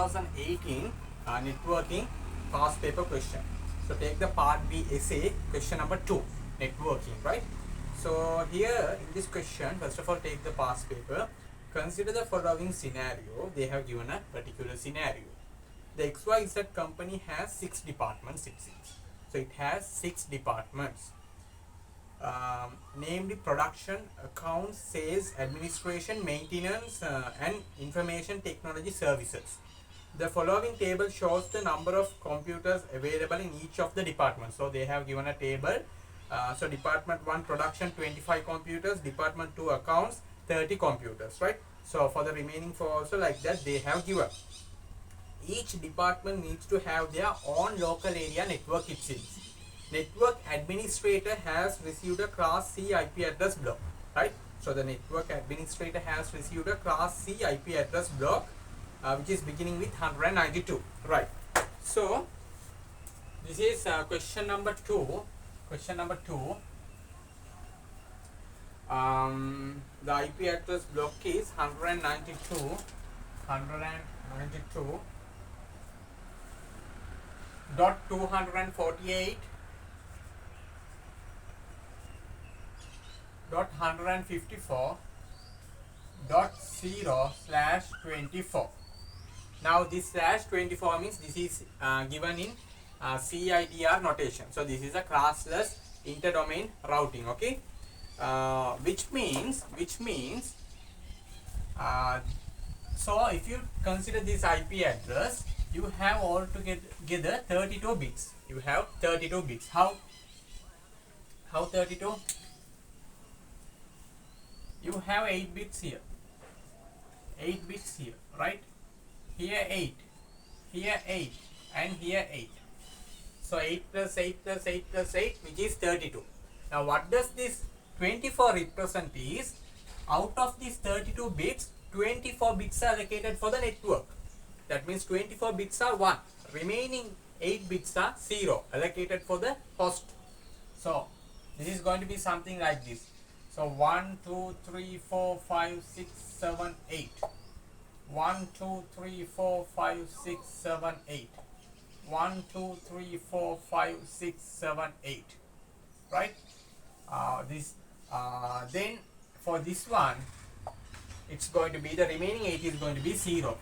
2018 networking past paper question. So take the part B essay, question number 2, networking, right? So here in this question, first of all, take the past paper. Consider the following scenario. They have given a particular scenario. The XYZ company has 6 departments, it seems. So it has 6 departments. Namely production, accounts, sales, administration, maintenance, and information technology services. The following table shows the number of computers available in each of the departments. So they have given a table. So department 1 production 25 computers, department 2 accounts 30 computers, right? So for the remaining 4 also like that they have given. Each department needs to have their own local area network, it seems. Network administrator has received a class C IP address block, right? So the network administrator has received a class C IP address block which is beginning with 192, right? So this is question number 2. Question number 2. The IP address block is 192 dot 248 dot 154 dot 0 slash 24. Now this slash 24 means this is given in CIDR notation. So this is a classless inter-domain routing, okay? Which means so if you consider this IP address, you have altogether 32 bits. You have 32 bits. How 32? You have 8 bits here. 8 bits here, right? Here 8, here 8, and here 8. So 8 plus 8 plus 8 plus 8, which is 32. Now what does this 24 represent is, out of these 32 bits, 24 bits are allocated for the network. That means 24 bits are 1. Remaining 8 bits are 0, allocated for the host. So this is going to be something like this. So 1, 2, 3, 4, 5, 6, 7, 8. 1, 2, 3, 4, 5, 6, 7, 8. 1, 2, 3, 4, 5, 6, 7, 8. Right? Then for this one, it's going to be the remaining 8 is going to be 0.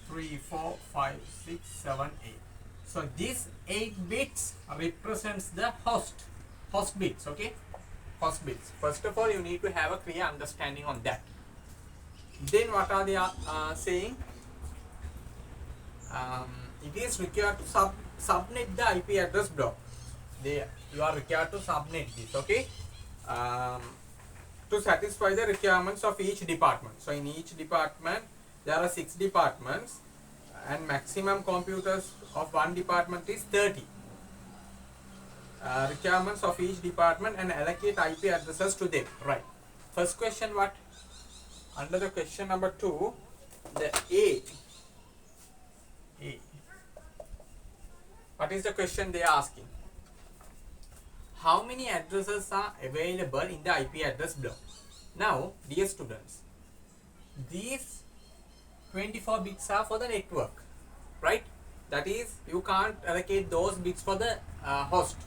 3, 4, 5, 6, 7, 8. So this 8 bits represents the host bits, okay? Host bits. First of all, you need to have a clear understanding on that. Then what are they saying? It is required to subnet the IP address block. You are required to subnet this, okay? To satisfy the requirements of each department. So in each department there are 6 departments and maximum computers of one department is 30. Requirements of each department and allocate IP addresses to them, right? First question, what? Under the question number 2, the A. What is the question they are asking? How many addresses are available in the IP address block? Now, dear students, these 24 bits are for the network, right? That is, you can't allocate those bits for the host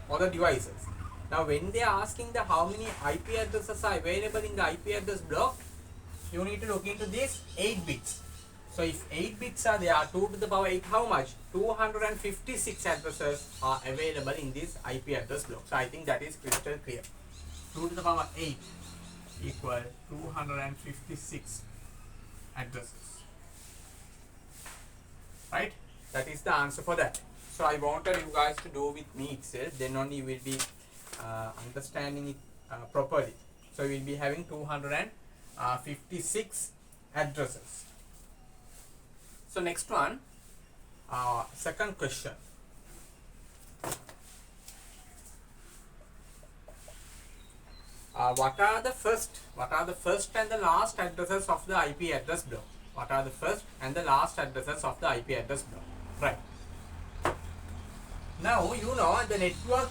or the devices. Now, when they are asking the how many IP addresses are available in the IP address block, you need to look into this 8 bits. So if 8 bits are there, 2 to the power 8, how much? 256 addresses are available in this IP address block. So I think that is crystal clear. 2 to the power 8 equal 256 addresses. Right? That is the answer for that. So I wanted you guys to do with me itself, then only you will be understanding it properly. So we will be having 256 addresses. So next one, second question. What are the first and the last addresses of the IP address block? What are the first and the last addresses of the IP address block? Right. Now you know the network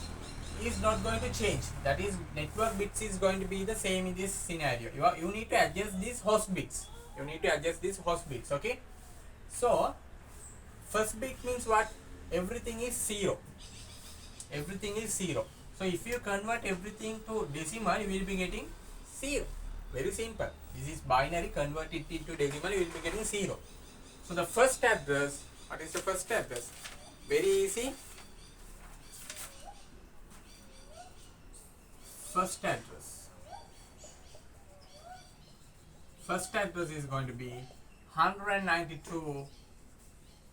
is not going to change. That is, network bits is going to be the same in this scenario. You need to adjust these host bits. Okay. So first bit means what? Everything is 0. Everything is 0. So if you convert everything to decimal, you will be getting 0. Very simple. This is binary, convert it into decimal, you will be getting 0. So the first address, what is the first address? Very easy. First address. First address is going to be 192.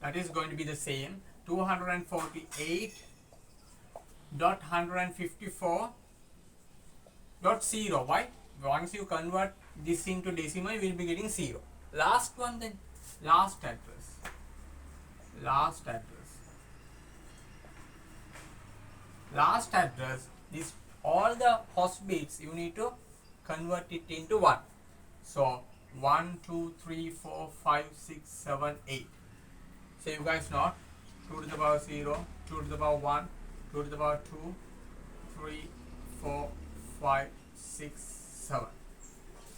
That is going to be the same. 248.154.0. Why? Once you convert this into decimal, you will be getting 0. Last one then. Last address. Last address. Last address. This all the host bits you need to convert it into 1. So 1, 2, 3, 4, 5, 6, 7, 8. So you guys know 2 to the power 0, 2 to the power 1, 2 to the power 2, 3, 4, 5, 6, 7.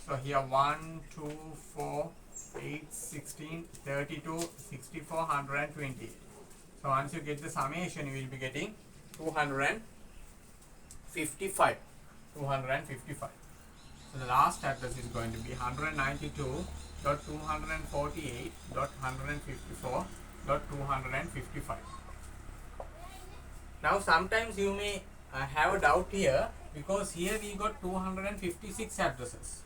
So here 1, 2, 4, 8, 16, 32, 64, 120. So once you get the summation, you will be getting 255. 255. So the last address is going to be 192.248.154.255. Now sometimes you may have a doubt here, because here we got 256 addresses.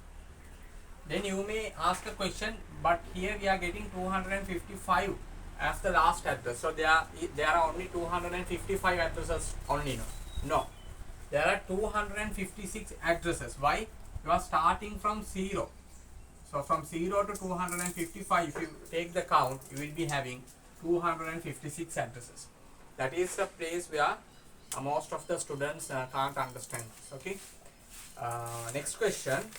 Then you may ask a question, but here we are getting 255 as the last address. So there are only 255 addresses only. No. There are 256 addresses. Why? You are starting from 0. So from 0 to 255, if you take the count, you will be having 256 addresses. That is the place where most of the students can't understand this. Okay. Next question.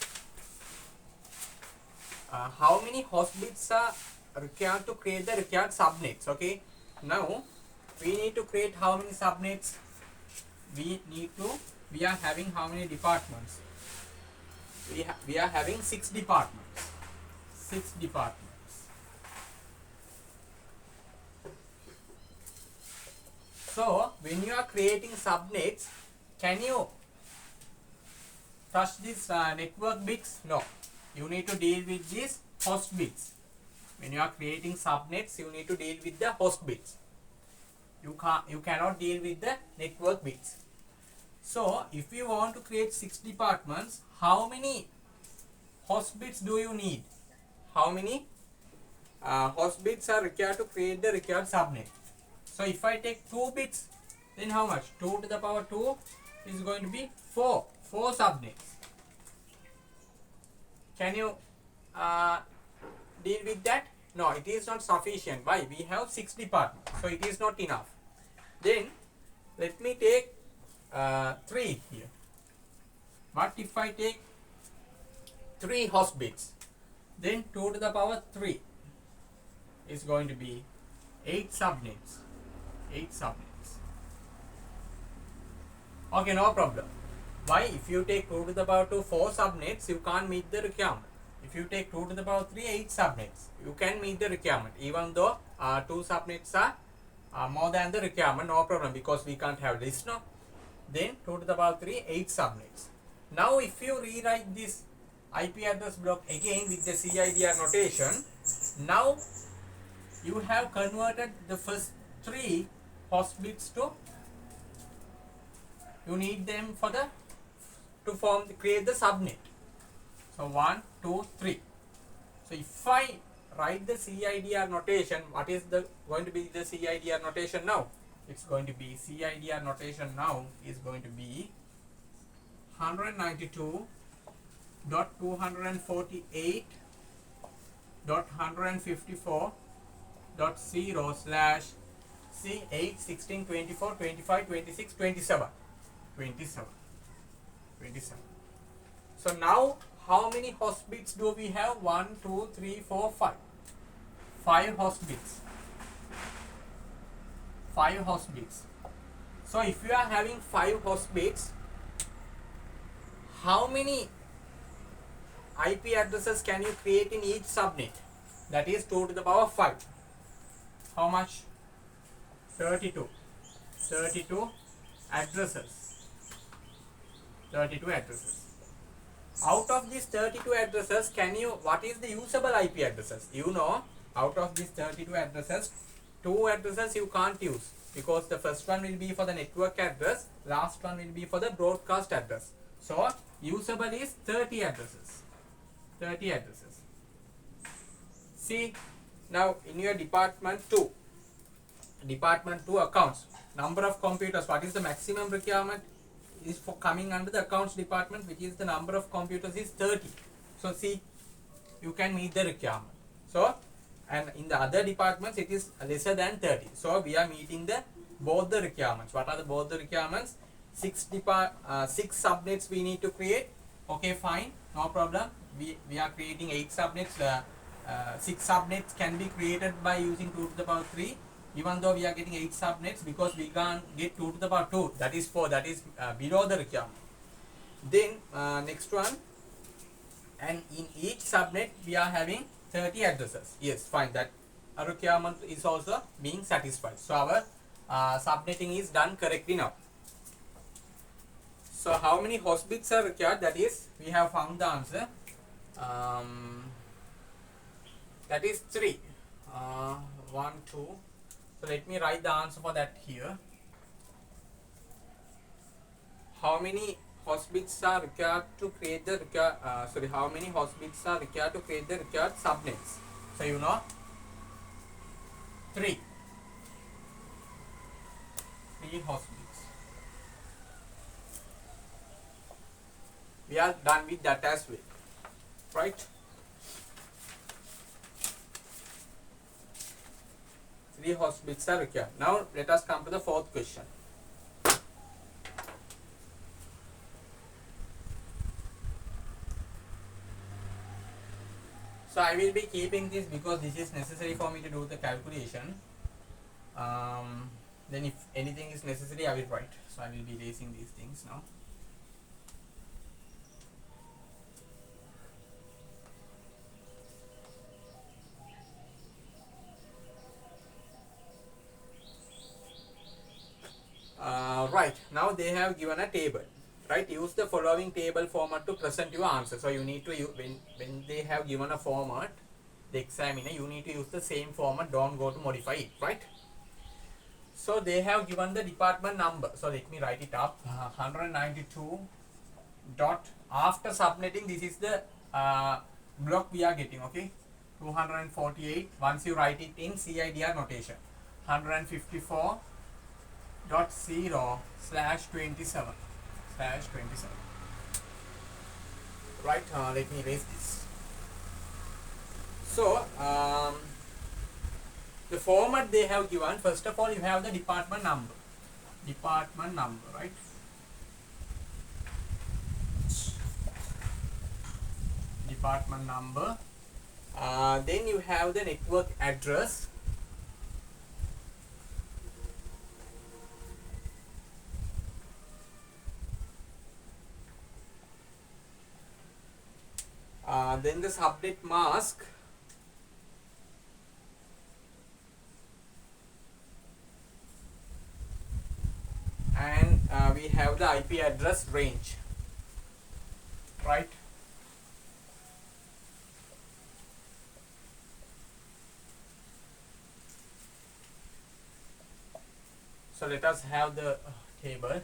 How many host bits are required to create the required subnets? Okay. Now we need to create how many subnets? We are having how many departments? We are having 6 departments. 6 departments. So when you are creating subnets, can you touch this network bits? No. You need to deal with these host bits. When you are creating subnets, you need to deal with the host bits. You cannot deal with the network bits. So if you want to create 6 departments, how many host bits do you need? How many host bits are required to create the required subnet? So if I take 2 bits, then how much? 2 to the power 2 is going to be 4 subnets. Can you deal with that? No, it is not sufficient. Why? We have 6 departments, so it is not enough. Then let me take 3 here. What if I take 3 host bits? Then 2 to the power 3 is going to be 8 subnets. 8 subnets. Okay, no problem. Why? If you take 2 to the power 2, 4 subnets, you can't meet the requirement. If you take 2 to the power 3, 8 subnets, you can meet the requirement. Even though 2 subnets are more than the requirement, no problem, because we can't have this, no. Then 2 to the power 3, 8 subnets. Now if you rewrite this IP address block again with the CIDR notation, now you have converted the first 3 host bits to, you need them for the create the subnet. So 1, 2, 3. So if I write the CIDR notation, what is going to be the CIDR notation now? It's going to be CIDR notation now is going to be 192.248.154.0 / C8, 16, 24, 25, 26, 27. 27. So now how many host bits do we have? 1, 2, 3, 4, 5. 5 host bits. 5 host bits. So if you are having 5 host bits, how many IP addresses can you create in each subnet? That is 2 to the power 5. how much? 32 addresses. 32 addresses. Out of these 32 addresses, what is the usable IP addresses? You know, out of these 32 addresses, 2 addresses you can't use, because the first one will be for the network address, last one will be for the broadcast address. So usable is 30 addresses. 30 addresses. See, now in your department 2 accounts, number of computers, what is the maximum requirement? Is for coming under the accounts department, which is the number of computers is 30. So see, you can meet the requirement. So, and in the other departments it is lesser than 30. So we are meeting both the requirements. What are both the requirements? 6 subnets we need to create. Okay, fine, no problem. We are creating 8 subnets. 6 subnets can be created by using 2 to the power 3. Even though we are getting 8 subnets, because we can't get 2 to the power 2, that is 4, that is below the requirement. Then next one, and in each subnet we are having 30 addresses. Yes, fine, that requirement is also being satisfied. So our subnetting is done correctly now. So how many host bits are required? That is, we have found the answer. That is 3. 1, 2. So let me write the answer for that here. How many host bits are required to create the how many host bits are required to create the required subnets? So you know, 3 host bits. We are done with that as well, right? 3 host bits are required. Now let us come to the 4th question. So I will be keeping this because this is necessary for me to do the calculation. Then if anything is necessary, I will write. So I will be erasing these things now. Right, now they have given a table, right? Use the following table format to present your answer. So you need to use, when they have given a format, the examiner, you need to use the same format, don't go to modify it, right? So they have given the department number. So let me write it up. 192 dot, after subnetting, this is the block we are getting, okay? 248, once you write it in CIDR notation. 154.0/27. Right, let me erase this. So the format they have given, first of all you have the department number, right? Department number. Then you have the network address. Then the subnet mask. And we have the IP address range, right? So let us have the table.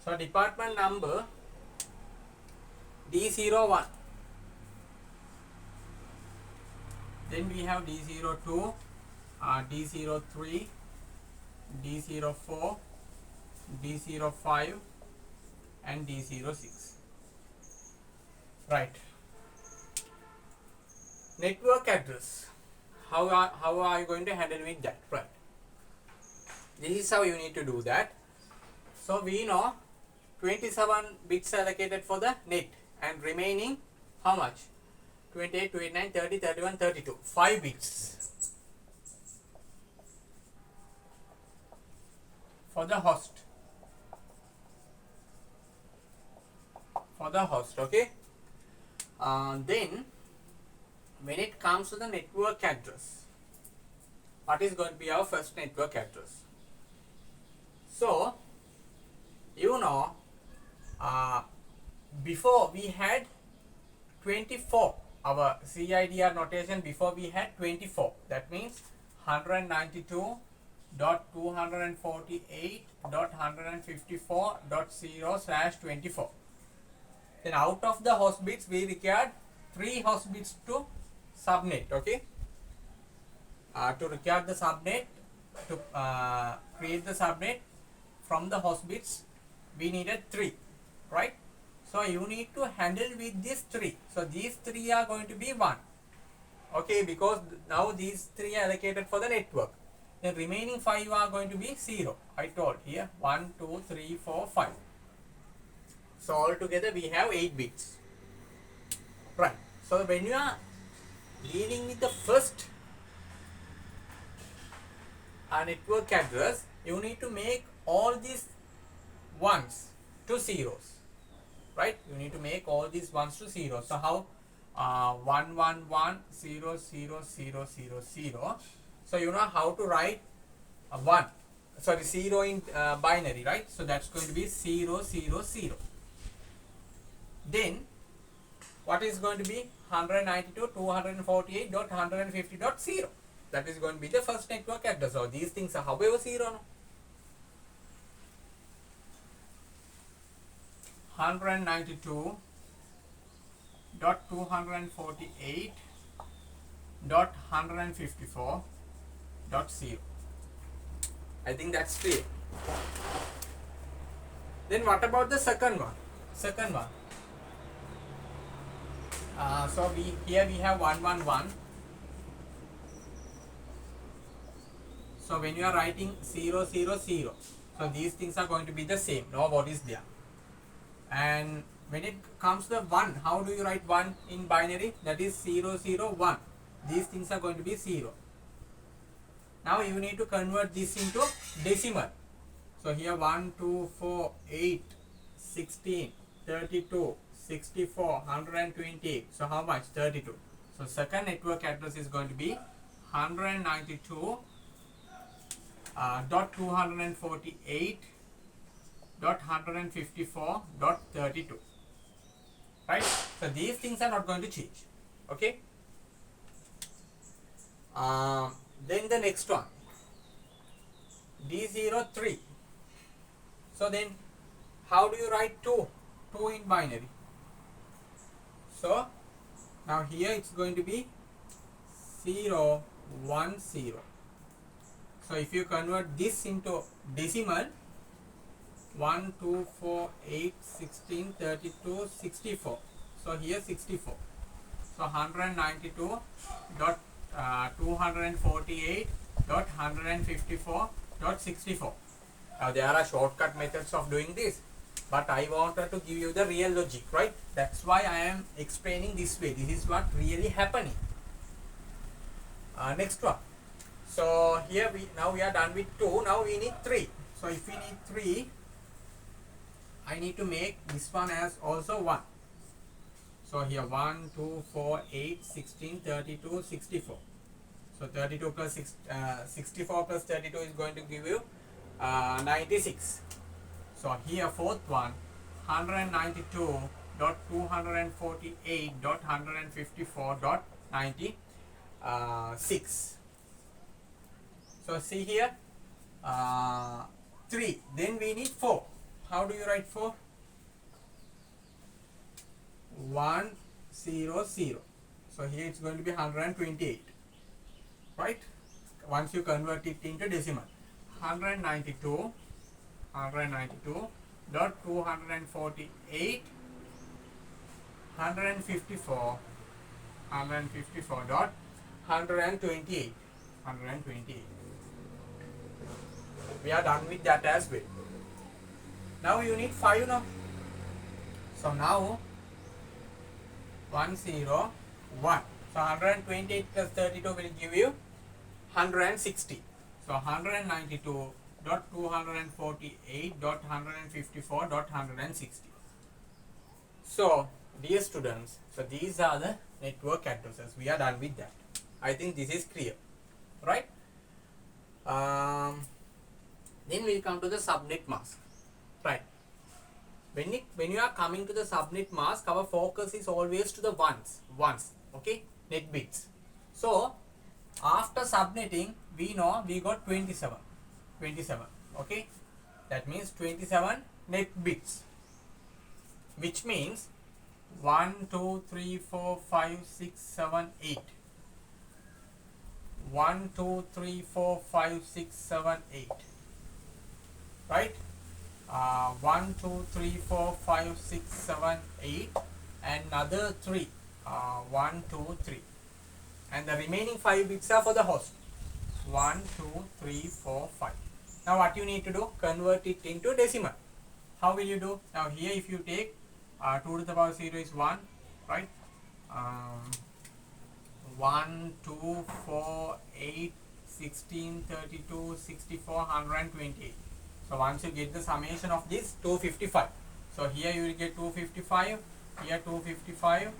So department number D01. Then we have D02, D03, D04, D05 and D06. Right. Network address. How are you going to handle with that? Right. This is how you need to do that. So we know 27 bits allocated for the net and remaining how much? 28, 29, 30, 31, 32. 5 bits for the host. for the host. Okay. Then when it comes to the network address, what is going to be our first network address? So you know, before we had 24, our CIDR notation before we had 24, that means 192.248.154.0/24. Then out of the host bits we required 3 host bits to subnet. Okay, to require the subnet, to create the subnet from the host bits we needed 3, right? So you need to handle with these 3. So these 3 are going to be 1. Okay, because now these 3 are allocated for the network. The remaining 5 are going to be 0. I told here 1, 2, 3, 4, 5. So altogether we have 8 bits. Right. So when you are dealing with the first network address, you need to make all these ones to zeros. Right? You need to make all these ones to zeros. So how? 1 1 1 0 0 0 0 0. So you know how to write 1. Sorry, 0 in binary, right? So that's going to be 0 0 0. Then what is going to be 192.248.150.0? That is going to be the first network address. So these things are however 0. No? 192.248.154.0. I think that's clear. Then what about the second one? So here we have 111. So when you are writing 0 0 0, so these things are going to be the same. No what is there. And when it comes to the 1, how do you write 1 in binary? That is 0 0 1. These things are going to be 0. Now you need to convert this into decimal. So here 1 2 4 8 16 32 64 128. So how much? 32. So second network address is going to be 192.248.154.32. Right? So these things are not going to change. Okay. Then the next one, D03. So then how do you write 2 in binary? So now here it's going to be 0 1 0. So if you convert this into decimal, 1 2 4 8 16 32 64. So here 64. So 192.248.154.64. Now there are shortcut methods of doing this, but I wanted to give you the real logic, right? That's why I am explaining this way. This is what really happening. Next one. So here we are done with 2. Now we need 3. So if we need 3, I need to make this one as also 1. So here 1 2 4 8 16 32 64. So 32 plus 64 plus 32 is going to give you 96. So here fourth one, 192.248.154.96. So see here 3. Then we need 4. How do you write 4? 1 0 0. So here it's going to be 128. Right? Once you convert it into decimal, 192.248.154.128. We are done with that as well. Now you need 5 now. So now 1 0 1. So 128 plus 32 will give you 160. So 192.248.154.160. So dear students, so these are the network addresses. We are done with that. I think this is clear, right? Then we come to the subnet mask, right? When you are coming to the subnet mask, our focus is always to the ones, okay, net bits. So after subnetting, we know we got 27, okay, that means 27 net bits, which means 1 2 3 4 5 6 7 8, 1 2 3 4 5 6 7 8, right? 1 2 3 4 5 6 7 8, and another 3, 1 2 3, and the remaining 5 bits are for the host. 1 2 3 4 5. Now what you need to do, convert it into decimal. How will you do? Now here if you take 2 to the power 0 is 1, right? 1 2 4 8 16 32 64 128. So once you get the summation of this, 255. So here you will get 255, here 255,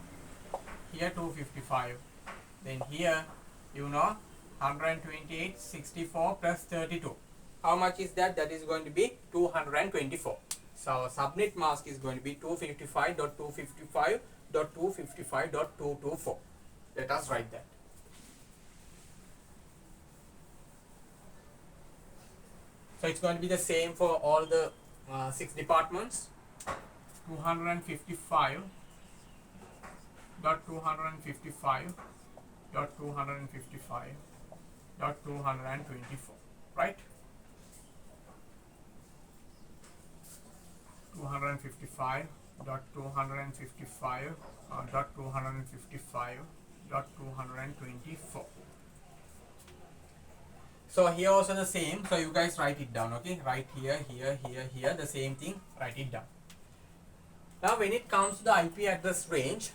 here 255. Then here, you know, 128, 64 plus 32. How much is that? That is going to be 224. So our subnet mask is going to be 255.255.255.224. Let us write that. So it's going to be the same for all the 6 departments. 255.255.255.224, right? 255.255.224. So here also the same. So you guys write it down, okay? Right here, here, the same thing. Write it down. Now when it comes to the IP address range,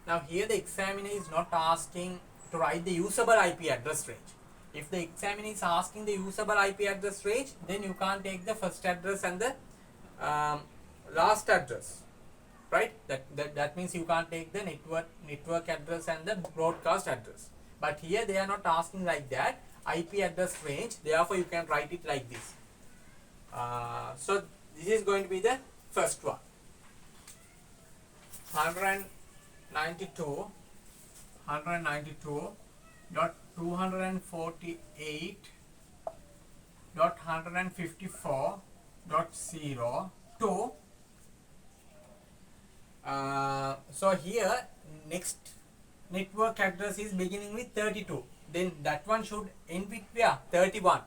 now here the examiner is not asking to write the usable IP address range. If the examiner is asking the usable IP address range, then you can't take the first address and the last address, right? That means you can't take the network address and the broadcast address. But here they are not asking like that. IP address range, therefore you can write it like this. So this is going to be the first one. 192.148.154.0 to so here next network address is beginning with 32, then that one should end with where? 31.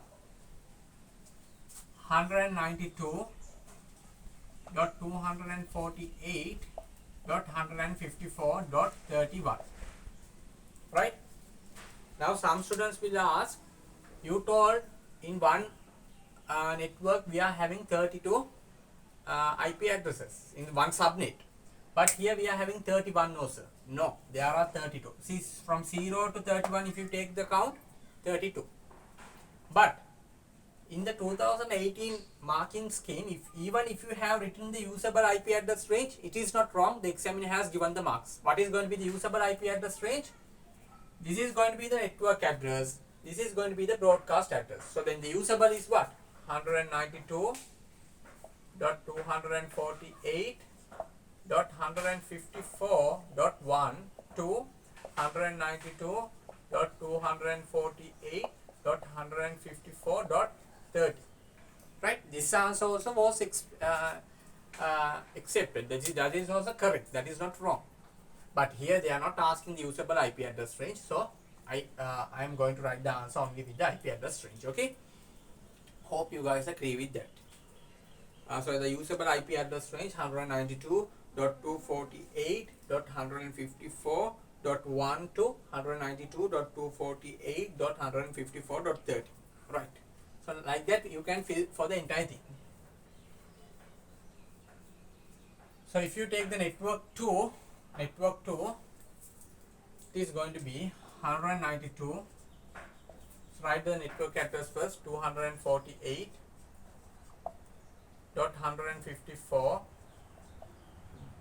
192.248.154.31, right? Now some students will ask, you told in one network we are having 32 IP addresses in one subnet, but here we are having 31 also. No, there are 32. See, from 0 to 31 if you take the count, 32. But in the 2018 marking scheme, even if you have written the usable IP address range, it is not wrong. The examiner has given the marks. What is going to be the usable IP address range? This is going to be the network address. This is going to be the broadcast address. So then the usable is what? 192.248.154.1 to 192.248.154.30, right? This answer also was accepted. That is also correct. That is not wrong. But here they are not asking the usable IP address range, so I am going to write the answer only with the IP address range. Okay. Hope you guys agree with that. So the usable IP address range 192.248.154.1 to 192.248.154.30, right? So like that you can fill for the entire thing. So if you take the network 2, it is going to be 192. So write the network address first, 248.154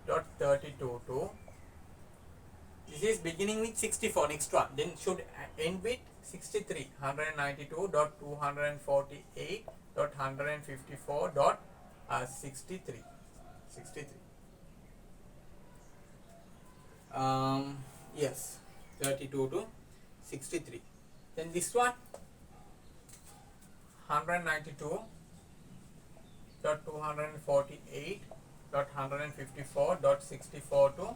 dot 32 to, this is beginning with 64, next one, then should end with 63, 192.248.154.63. 63. Yes, 32 to 63. Then this one, 192.248.154.64 to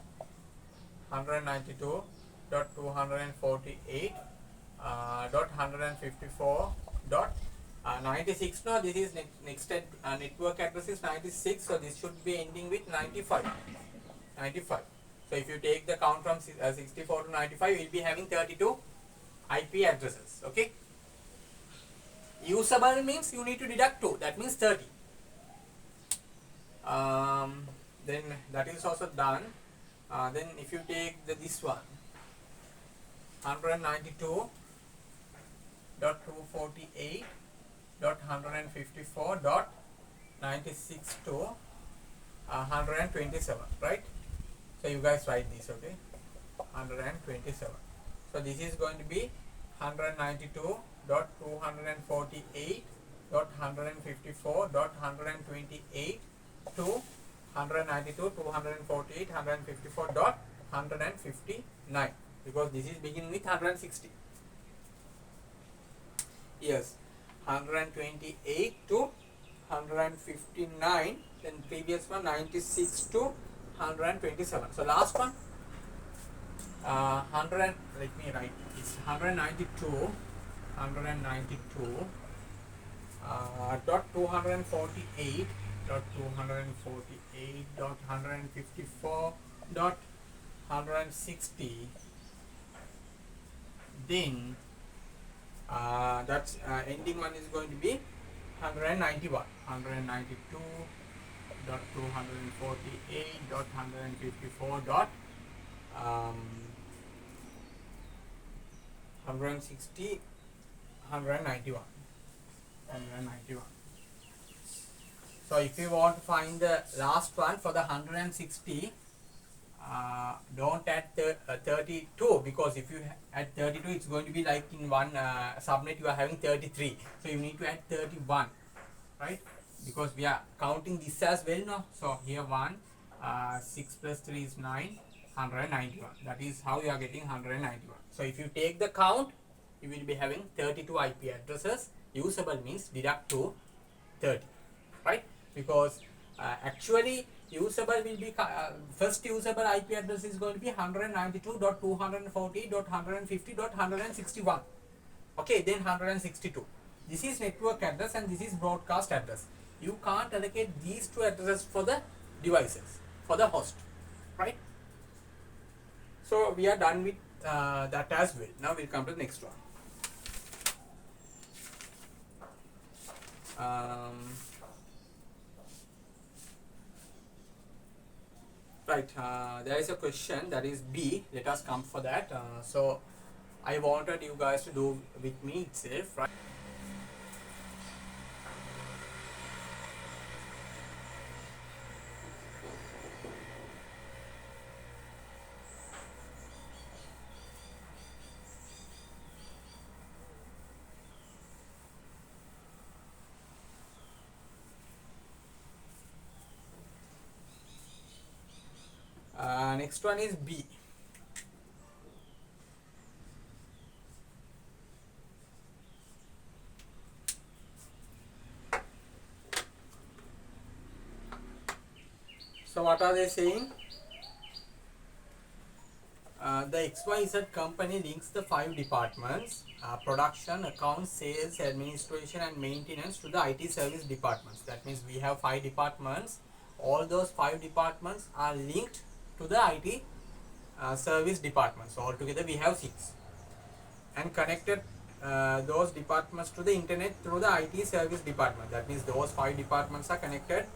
192.248.154.96. Now this is next network address is 96, so this should be ending with 95. 95. So if you take the count from 64 to 95, you will be having 32 IP addresses. Okay. Usable means you need to deduct 2. That means 30. Then that is also done. Then if you take this one, 192.248.154.96 to 127, right? So you guys write this, okay? 127. So this is going to be 192.248.154.128 to 192.248.154.159, because this is beginning with 160. Yes, 128 to 159, then previous one 96 to 127. So last one, 100, let me write, it's 192 dot 248 dot 248 dot 154 dot 160, then that's ending one is going to be 192 dot 248 dot 154 dot 160 191. So if you want to find the last one for the 160, don't add 32, because if you add 32, it's going to be like in one subnet you are having 33. So you need to add 31, right? Because we are counting this as well now. So here 1, 6 plus 3 is 9, 191. That is how you are getting 191. So if you take the count, you will be having 32 IP addresses. Usable means deduct to 30, right? Because actually usable will be first usable IP address is going to be 192.240.150.161. Okay, then 162. This is network address and this is broadcast address. You can't allocate these two addresses for the devices, for the host, right? So we are done with that as well. Now we'll come to the next one. Right, there is a question that is B. Let us come for that. So I wanted you guys to do with me itself, right? Next one is B. So what are they saying? The XYZ company links the 5 departments, production, accounts, sales, administration and maintenance, to the IT service departments. That means we have 5 departments. All those 5 departments are linked to the IT service departments. So altogether we have 6, and connected those departments to the internet through the IT service department. That means those 5 departments are connected,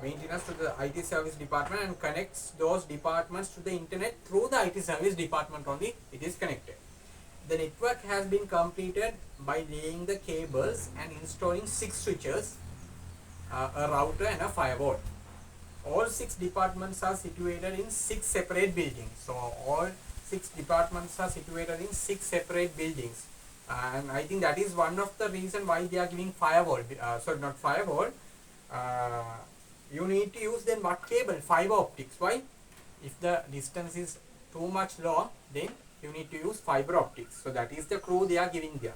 maintenance to the IT service department, and connects those departments to the internet through the IT service department only. It is connected. The network has been completed by laying the cables and installing 6 switches a router and a firewall. All 6 departments are situated in 6 separate buildings. So all 6 departments are situated in 6 separate buildings, and I think that is one of the reason why they are giving firewall. Sorry, not firewall. You need to use then what cable? Fiber optics. Why? If the distance is too much long, then you need to use fiber optics. So that is the clue they are giving there.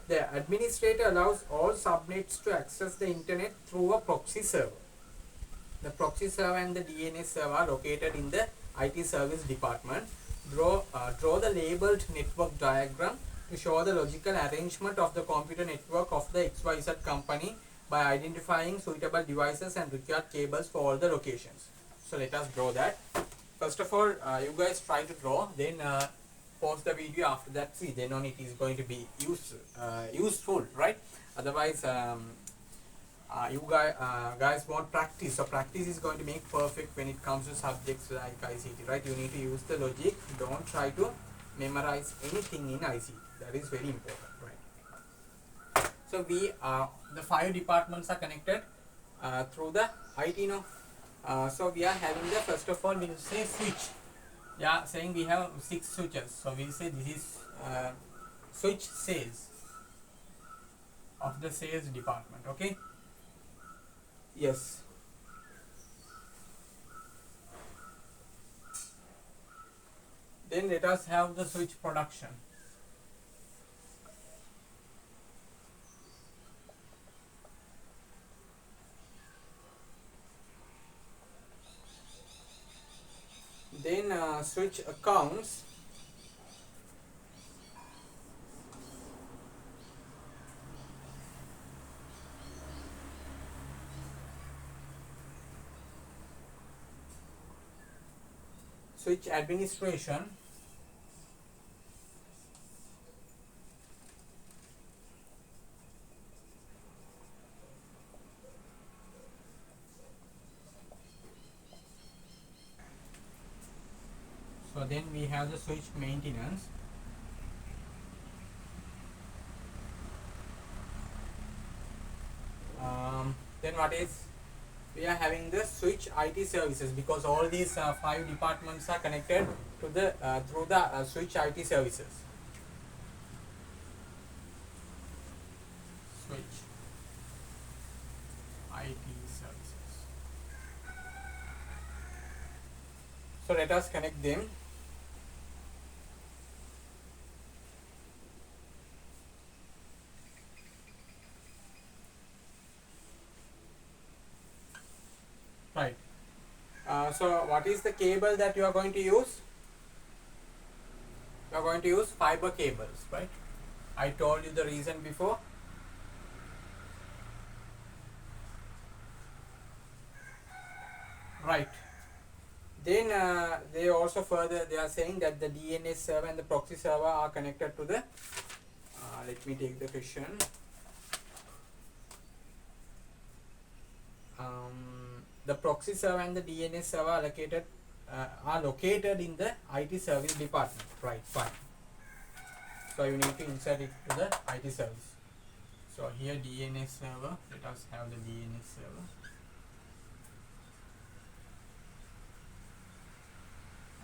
The administrator allows all subnets to access the internet through a proxy server. The proxy server and the DNS server are located in the IT service department. Draw the labeled network diagram to show the logical arrangement of the computer network of the XYZ company by identifying suitable devices and required cables for all the locations. So let us draw that. First of all, you guys try to draw, then pause the video. After that, see, then on it is going to be useful, right? Otherwise, you guys want practice, so practice is going to make perfect when it comes to subjects like ICT, right? You need to use the logic. Don't try to memorize anything in ICT. That is very important, right? So the 5 departments are connected through the IT now. So we are having the, first of all, we will say switch. Yeah, saying we have 6 switches. So we will say this is switch sales of the sales department. Okay. Yes. Then let us have the switch production. Then switch accounts. Switch administration. So then we have the switch maintenance. Then what is, we are having the switch IT services, because all these 5 departments are connected to the through the switch IT services. Switch IT services. So let us connect them. Right. So what is the cable that you are going to use? You are going to use fiber cables, right? I told you the reason before. Right. Then they also further, they are saying that the DNS server and the proxy server are connected to the, let me take the question. The proxy server and the DNS server are located in the IT service department. Right, fine. So you need to insert it to the IT service. So here DNS server, let us have the DNS server.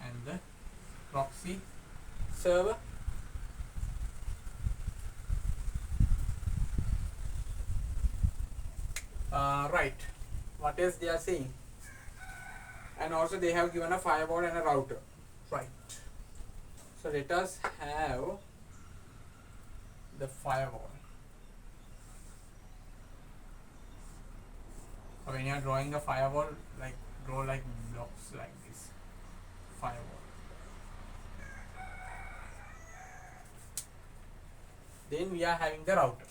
And the proxy server. Right. What else they are saying? And also they have given a firewall and a router. Right. So let us have the firewall. So when you are drawing the firewall, like draw like blocks like this. Firewall. Then we are having the router.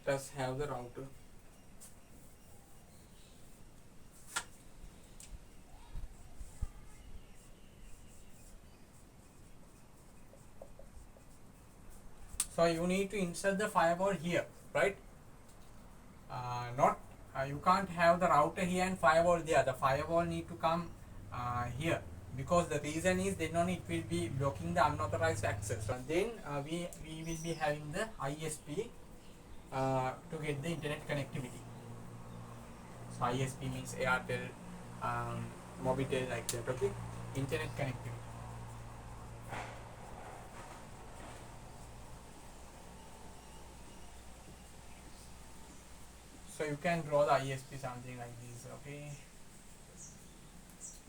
Let us have the router. So you need to insert the firewall here, right? You can't have the router here and firewall there. The firewall need to come here. because the reason is then only it will be blocking the unauthorized access. And then we will be having the ISP to get the internet connectivity. So ISP means Airtel, Mobitel, like that. Okay, internet connectivity. So you can draw the ISP something like this. Okay,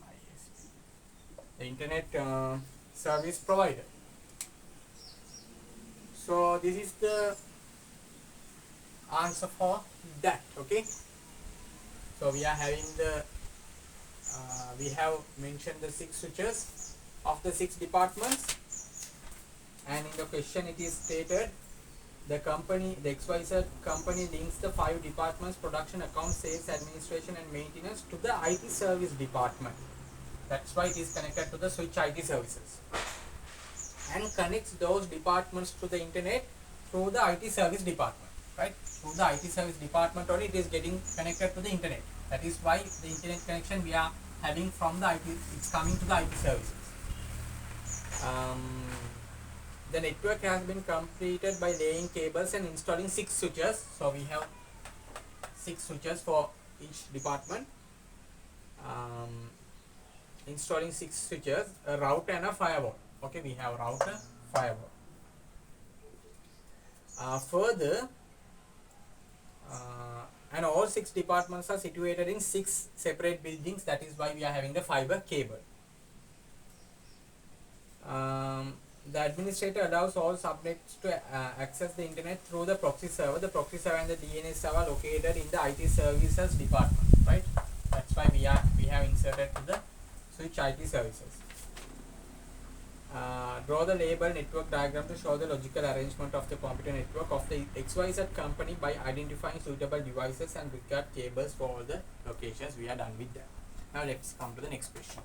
ISP, the internet service provider. So this is the answer for that. Okay, so we are having the we have mentioned the 6 switches of the 6 departments, and in the question it is stated the XYZ company links the 5 departments: production, account, sales, administration and maintenance to the IT service department. That's why it is connected to the switch IT services, and connects those departments to the internet through the IT service department, right? Through the IT service department only it is getting connected to the internet. That is why the internet connection we are having from the IT, it's coming to the IT services. The network has been completed by laying cables and installing 6 switches. So we have 6 switches for each department. Installing 6 switches, a router and a firewall. Okay, we have router, firewall. Further, and all 6 departments are situated in 6 separate buildings. That is why we are having the fiber cable. The administrator allows all subnets to access the internet through the proxy server. The proxy server and the DNS server are located in the IT services department, right? That's why we have inserted to the switch IT services. Draw the label network diagram to show the logical arrangement of the computer network of the XYZ company by identifying suitable devices and required cables for all the locations. We are done with that. Now let's come to the next question.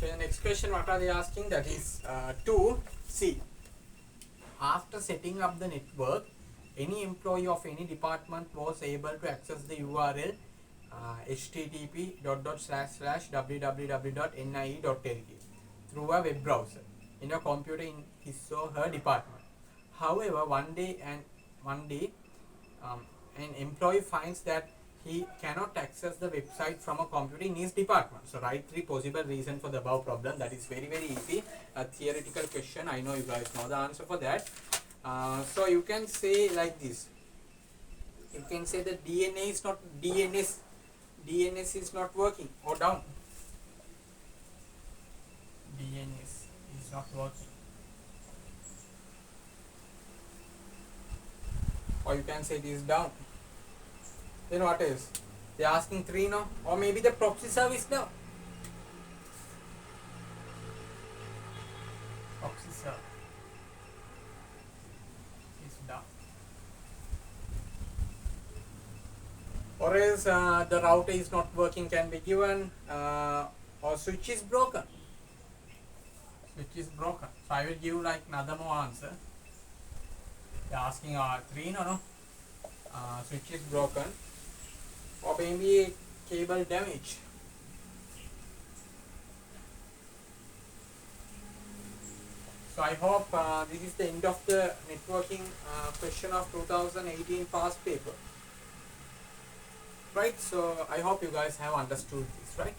So the next question, what are they asking? That is 2C. After setting up the network, any employee of any department was able to access the URL http://www.nie.lk through a web browser in a computer in his or her department. However, one day an employee finds that he cannot access the website from a computer in his department. So write 3 possible reasons for the above problem. That is very easy. A theoretical question. I know you guys know the answer for that. So you can say like this. You can say that DNS is not working or down. DNS is not working. Or you can say it is down. Then what else? They are asking 3 now, or maybe the proxy service now. Proxy server is down. Or else the router is not working can be given, or switch is broken. Switch is broken. So I will give like another more answer. They are asking 3 no. Switch is broken. Or maybe cable damage. So I hope this is the end of the networking question of 2018 past paper. Right, so I hope you guys have understood this, right?